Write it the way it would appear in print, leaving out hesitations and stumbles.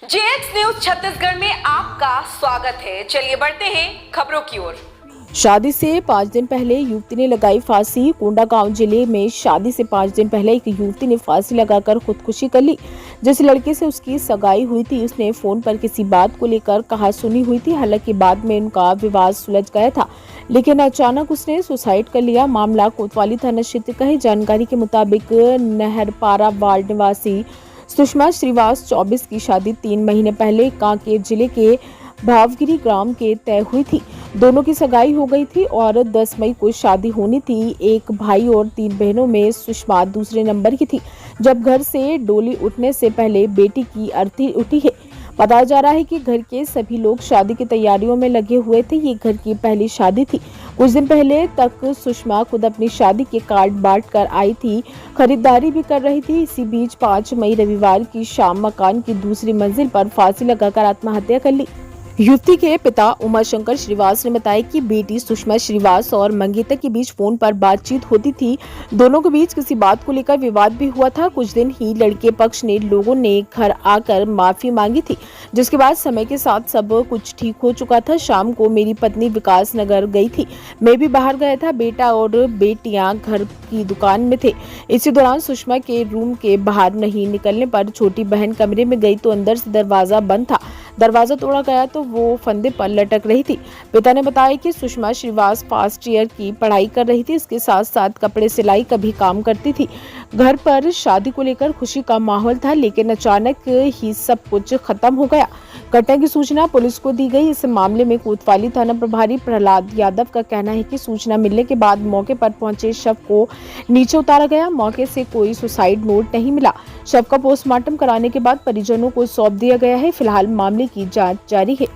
JX news Chhattisgarh में आपका स्वागत है। चलिए बढ़ते हैं खबरों की ओर। शादी से 5 दिन पहले युवती ने लगाई फांसी। कोंडागांव जिले में शादी से 5 दिन पहले एक युवती ने फांसी लगाकर खुदकुशी कर ली। जिस लड़के से उसकी सगाई हुई थी उसने फोन पर किसी बात को लेकर कहासुनी हुई थी। हालांकि बाद में उनका विवाद सुलझ गया था, लेकिन अचानक उसने सुसाइड कर लिया। मामला कोतवाली थाना क्षेत्र का है। जानकारी के मुताबिक नहरपारा वार्ड निवासी सुषमा श्रीवास 24 की शादी 3 महीने पहले कांकेर जिले के भावगिरी ग्राम के तय हुई थी। दोनों की सगाई हो गई थी और 10 मई को शादी होनी थी। एक भाई और 3 बहनों में सुषमा दूसरे नंबर की थी। जब घर से डोली उठने से पहले बेटी की अर्थी उठी है। बताया जा रहा है कि घर के सभी लोग शादी की तैयारियों में लगे हुए थे। ये घर की पहली शादी थी। कुछ दिन पहले तक सुषमा खुद अपनी शादी के कार्ड बांट कर आई थी, खरीदारी भी कर रही थी। इसी बीच 5 मई रविवार की शाम मकान की दूसरी मंजिल पर फांसी लगाकर आत्महत्या कर ली। युवती के पिता उमाशंकर श्रीवास ने बताया कि बेटी सुषमा श्रीवास और मंगेतर के बीच फोन पर बातचीत होती थी। दोनों के बीच किसी बात को लेकर विवाद भी हुआ था। कुछ दिन ही लड़के पक्ष ने लोगों ने घर आकर माफी मांगी थी, जिसके बाद समय के साथ सब कुछ ठीक हो चुका था। शाम को मेरी पत्नी विकास नगर गई थी, मैं भी बाहर गया था। बेटा और बेटियां घर की दुकान में थे। इसी दौरान सुषमा के रूम के बाहर नहीं निकलने पर छोटी बहन कमरे में गई तो अंदर से दरवाजा बंद था। दरवाजा तोड़ा गया तो वो फंदे पर लटक रही थी। पिता ने बताया कि सुषमा श्रीवास फर्स्ट ईयर की पढ़ाई कर रही थी। इसके साथ साथ कपड़े सिलाई का भी काम करती थी। घर पर शादी को लेकर खुशी का माहौल था, लेकिन अचानक ही सब कुछ खत्म हो गया। घटना की सूचना पुलिस को दी गई। इस मामले में कोतवाली थाना प्रभारी प्रहलाद यादव का कहना है कि सूचना मिलने के बाद मौके पर पहुंचे शव को नीचे उतारा गया। मौके से कोई सुसाइड नोट नहीं मिला। शव का पोस्टमार्टम कराने के बाद परिजनों को सौंप दिया गया है। फिलहाल मामले की जांच जारी है।